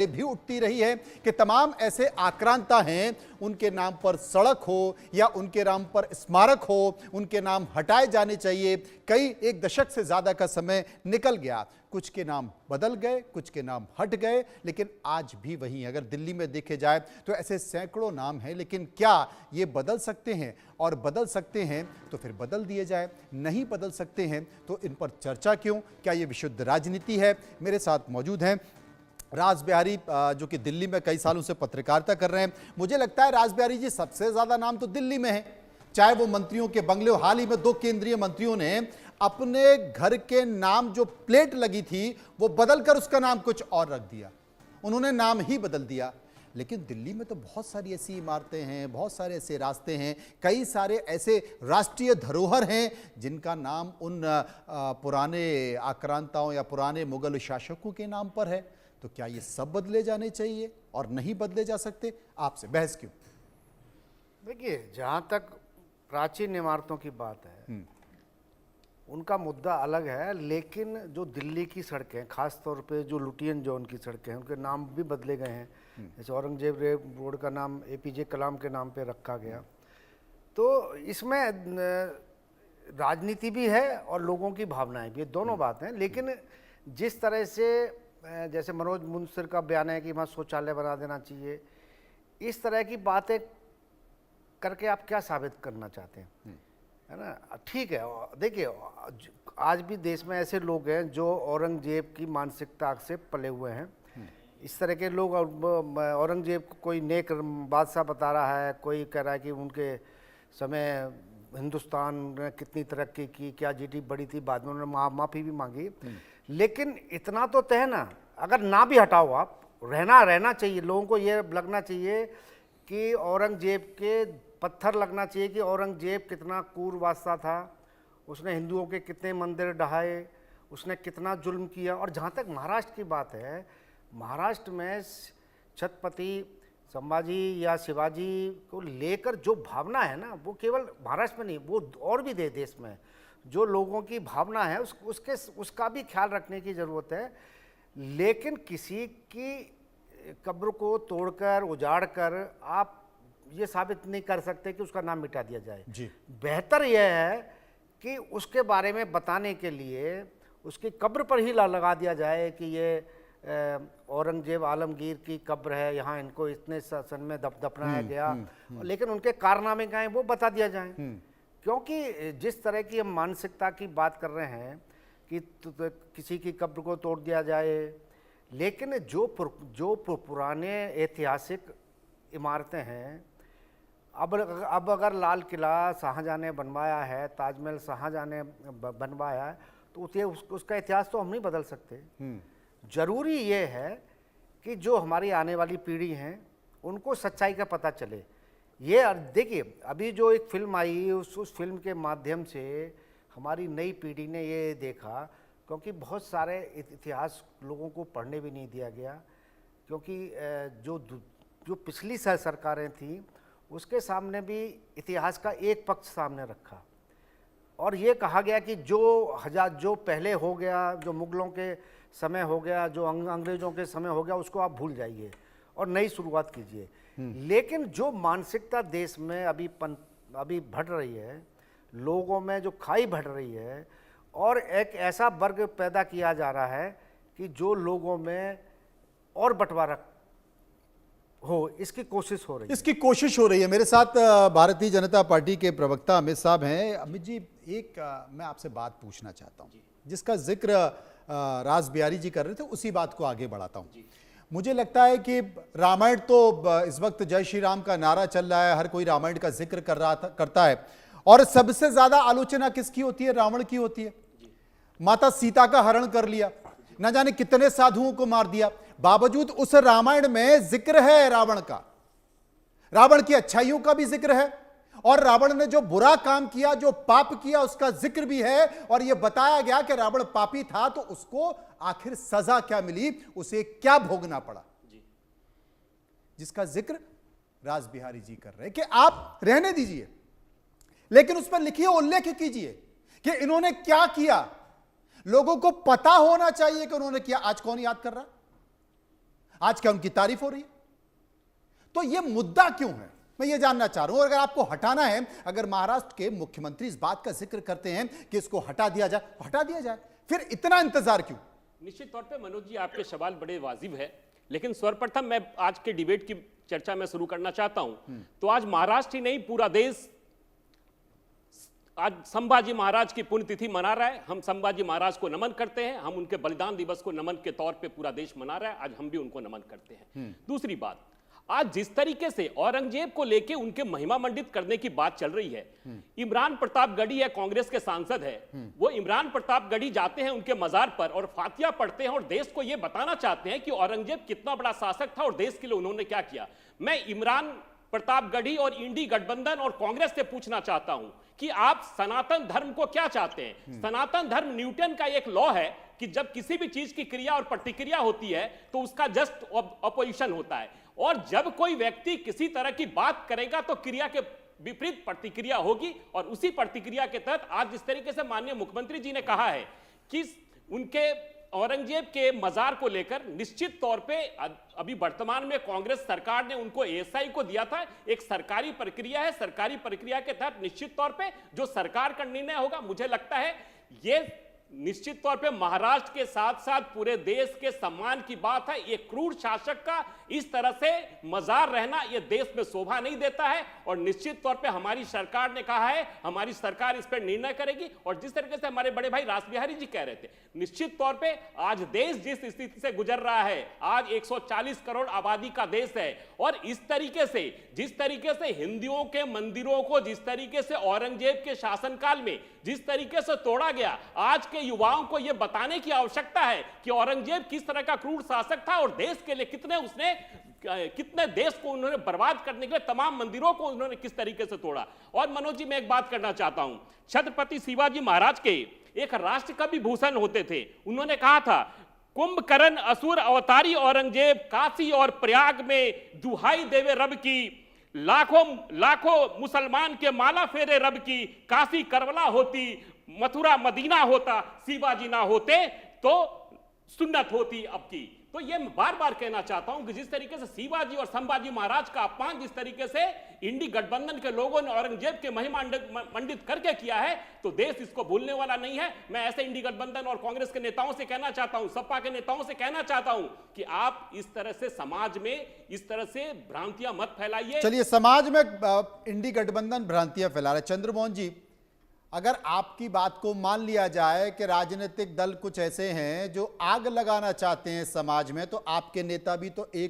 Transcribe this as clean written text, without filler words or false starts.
ये भी उठती रही है कि तमाम ऐसे आक्रांता हैं, उनके नाम पर सड़क हो या उनके नाम पर स्मारक हो, उनके नाम हटाए जाने चाहिए। कई एक दशक से ज्यादा का समय निकल गया, कुछ के नाम बदल गए, कुछ के नाम हट गए, लेकिन आज भी वही। अगर दिल्ली में देखे जाए तो ऐसे सैकड़ों नाम हैं, लेकिन क्या ये बदल सकते हैं? और बदल सकते हैं तो फिर बदल दिए जाए, नहीं बदल सकते हैं तो इन पर चर्चा क्यों? क्या ये विशुद्ध राजनीति है? मेरे साथ मौजूद हैं राज बिहारी, जो कि दिल्ली में कई सालों से पत्रकारिता कर रहे हैं। मुझे लगता है राज बिहारी जी, सबसे ज्यादा नाम तो दिल्ली में है, चाहे वो मंत्रियों के बंगले। हाल ही में 2 केंद्रीय मंत्रियों ने अपने घर के नाम जो प्लेट लगी थी वो बदलकर उसका नाम कुछ और रख दिया, उन्होंने नाम ही बदल दिया। लेकिन दिल्ली में तो बहुत सारी ऐसी इमारतें हैं, बहुत सारे ऐसे रास्ते हैं, कई सारे ऐसे राष्ट्रीय धरोहर हैं जिनका नाम उन पुराने आक्रांताओं या पुराने मुगल शासकों के नाम पर है। तो क्या ये सब बदले जाने चाहिए और नहीं बदले जा सकते? आपसे बहस क्यों? देखिए, जहाँ तक प्राचीन इमारतों की बात है उनका मुद्दा अलग है, लेकिन जो दिल्ली की सड़कें, खास तौर पे जो लुटियन जोन की सड़कें हैं, उनके नाम भी बदले गए हैं। जैसे औरंगजेब रोड का नाम एपीजे कलाम के नाम पे रखा गया। तो इसमें राजनीति भी है और लोगों की भावनाएं भी, दोनों बात हैं। लेकिन जिस तरह से जैसे मनोज मुंशिर का बयान है कि वहाँ शौचालय बना देना चाहिए, इस तरह की बातें करके आप क्या साबित करना चाहते हैं? है ना? ठीक है, देखिए आज भी देश में ऐसे लोग हैं जो औरंगजेब की मानसिकता से पले हुए हैं। इस तरह के लोग, औरंगजेब को कोई नेक बादशाह बता रहा है, कोई कह रहा है कि उनके समय हिंदुस्तान ने कितनी तरक्की की, क्या जीडीपी बढ़ी थी, बाद में उन्होंने माफ़ी भी मांगी। लेकिन इतना तो तय है ना, अगर ना भी हटाओ आप, रहना चाहिए। लोगों को ये लगना चाहिए कि औरंगजेब के पत्थर लगना चाहिए कि औरंगजेब कितना क्रूर बादशाह था, उसने हिंदुओं के कितने मंदिर ढहाए, उसने कितना जुल्म किया। और जहाँ तक महाराष्ट्र की बात है, महाराष्ट्र में छत्रपति संभाजी या शिवाजी को लेकर जो भावना है ना, वो केवल महाराष्ट्र में नहीं, वो और भी देश में जो लोगों की भावना है उसका भी ख्याल रखने की ज़रूरत है। लेकिन किसी की कब्र को तोड़कर, उजाड़कर आप ये साबित नहीं कर सकते कि उसका नाम मिटा दिया जाए जी। बेहतर यह है कि उसके बारे में बताने के लिए उसकी कब्र पर ही लगा दिया जाए कि ये औरंगजेब आलमगीर की कब्र है, यहाँ इनको इतने सन में दफनाया गया। लेकिन उनके कारनामे क्या हैं वो बता दिया जाए। क्योंकि जिस तरह की हम मानसिकता की बात कर रहे हैं कि किसी की कब्र को तोड़ दिया जाए, लेकिन जो पुराने ऐतिहासिक इमारतें हैं, अब अगर लाल किला शाहजहाँ ने बनवाया है, ताजमहल शाहजहाँ ने बनवाया है, तो उसका इतिहास तो हम नहीं बदल सकते। जरूरी ये है कि जो हमारी आने वाली पीढ़ी हैं उनको सच्चाई का पता चले। ये देखिए, अभी जो एक फिल्म आई, उस फिल्म के माध्यम से हमारी नई पीढ़ी ने ये देखा, क्योंकि बहुत सारे इतिहास लोगों को पढ़ने भी नहीं दिया गया, क्योंकि जो पिछली सरकारें थीं उसके सामने भी इतिहास का एक पक्ष सामने रखा और ये कहा गया कि जो पहले हो गया, जो मुगलों के समय हो गया, जो अंग्रेज़ों के समय हो गया, उसको आप भूल जाइए और नई शुरुआत कीजिए। लेकिन जो मानसिकता देश में अभी बढ़ रही है, लोगों में जो खाई बढ़ रही है, और एक ऐसा वर्ग पैदा किया जा रहा है कि जो लोगों में और बंटवारा हो, इसकी कोशिश हो रही है। मेरे साथ भारतीय जनता पार्टी के प्रवक्ता अमित साहब हैं। अमित जी, एक मैं आपसे बात पूछना चाहता हूँ, जिसका जिक्र राज बिहारी जी कर रहे थे, उसी बात को आगे बढ़ाता हूँ। मुझे लगता है कि रामायण तो इस वक्त जय श्री राम का नारा चल रहा है, हर कोई रामायण का जिक्र करता है, और सबसे ज्यादा आलोचना किसकी होती है? रावण की होती है। माता सीता का हरण कर लिया, न जाने कितने साधुओं को मार दिया, बावजूद उस रामायण में जिक्र है रावण का, रावण की अच्छाइयों का भी जिक्र है, और रावण ने जो बुरा काम किया, जो पाप किया, उसका जिक्र भी है। और यह बताया गया कि रावण पापी था तो उसको आखिर सजा क्या मिली, उसे क्या भोगना पड़ा, जिसका जिक्र राज बिहारी जी कर रहे हैं कि आप रहने दीजिए, लेकिन उस पर लिखिए, उल्लेख कीजिए कि इन्होंने क्या किया। लोगों को पता होना चाहिए कि उन्होंने किया। आज कौन याद कर रहा? आज क्या उनकी तारीफ हो रही है? तो यह मुद्दा क्यों है, मैं ये जानना चाह रहा हूं। अगर आपको हटाना है, अगर महाराष्ट्र के मुख्यमंत्री इस बात का जिक्र करते हैं कि इसको हटा दिया जाए, हटा दिया जाए, फिर इतना इंतजार क्यों? निश्चित तौर पे मनोज जी, आपके सवाल बड़े वाजिब है, लेकिन सर्वप्रथम मैं आज के डिबेट की चर्चा में शुरू करना चाहता हूं। तो आज महाराष्ट्र ही नहीं, पूरा देश आज संभाजी महाराज की पुण्यतिथि मना रहा है। हम संभाजी महाराज को नमन करते हैं, हम उनके बलिदान दिवस को नमन के तौर पे पूरा देश मना रहा है, आज हम भी उनको नमन करते हैं। दूसरी बात, आज जिस तरीके से औरंगजेब को लेके उनके महिमा मंडित करने की बात चल रही है, इमरान प्रतापगढ़ी है, कांग्रेस के सांसद है, वो इमरान प्रतापगढ़ी जाते हैं उनके मजार पर और फातिया पढ़ते हैं और देश को यह बताना चाहते हैं कि औरंगजेब कितना बड़ा शासक था और देश के लिए उन्होंने क्या किया। मैं इमरान प्रतापगढ़ी और इंडी गठबंधन और कांग्रेस से पूछना चाहता हूं कि आप सनातन धर्म को क्या चाहते हैं? सनातन धर्म न्यूटन का एक लॉ है कि जब किसी भी चीज की क्रिया और प्रतिक्रिया होती है तो उसका जस्ट अपोजिशन होता है, और जब कोई व्यक्ति किसी तरह की बात करेगा तो क्रिया के विपरीत प्रतिक्रिया होगी। और उसी प्रतिक्रिया के तहत आज जिस तरीके से माननीय मुख्यमंत्री जी ने कहा है कि उनके औरंगजेब के मजार को लेकर निश्चित तौर पे अभी वर्तमान में कांग्रेस सरकार ने उनको एएसआई को दिया था, एक सरकारी प्रक्रिया है, सरकारी प्रक्रिया के तहत निश्चित तौर पे जो सरकार का निर्णय होगा, मुझे लगता है ये निश्चित तौर पे महाराष्ट्र के साथ साथ पूरे देश के सम्मान की बात है। ये क्रूर शासक का इस तरह से मजार रहना ये देश में शोभा नहीं देता है, और निश्चित तौर पे हमारी सरकार ने कहा है, हमारी सरकार इस पर निर्णय करेगी। और जिस तरीके से हमारे बड़े भाई रास बिहारी जी कह रहे थे, निश्चित तौर पे आज देश जिस स्थिति से गुजर रहा है, आज 140 करोड़ आबादी का देश है, और इस तरीके से जिस तरीके से हिंदुओं के मंदिरों को जिस तरीके से औरंगजेब के शासनकाल में जिस तरीके से तोड़ा गया, आज के युवाओं को यह बताने की आवश्यकता है कि औरंगजेब किस तरह का क्रूर शासक था और देश के लिए कितने देश को उन्होंने बर्बाद करने के लिए तमाम मंदिरों को उन्होंने किस तरीके से तोड़ा। और मनोज जी, मैं एक बात करना चाहता हूं, छत्रपति शिवाजी महाराज के एक राष्ट्र कवि भूषण होते थे, उन्होंने कहा था, कुंभकर्ण असुर अवतारी औरंगजेब काशी और प्रयाग में दुहाई देवे रब की, लाखों मुसलमान के माला फेरे रब की, काशी करबला होती, मथुरा मदीना होता, शिवाजी ना होते तो सुन्नत होती अब की। तो ये मैं बार बार कहना चाहता हूं कि जिस तरीके से शिवाजी और संभाजी महाराज का अपमान जिस तरीके से इंडी गठबंधन के लोगों ने औरंगजेब के महिमा मंडित करके किया है, तो देश इसको भूलने वाला नहीं है। मैं ऐसे इंडी गठबंधन और कांग्रेस के नेताओं से कहना चाहता हूं, सपा के नेताओं से कहना चाहता हूं कि आप इस तरह से समाज में इस तरह से भ्रांतियां मत फैलाइए। चलिए, समाज में इंडी गठबंधन भ्रांतियां फैला रहे। चंद्रमोहन जी, अगर आपकी बात को मान लिया जाए कि राजनीतिक दल कुछ ऐसे हैं जो आग लगाना चाहते हैं समाज में, तो आपके नेता भी तो एक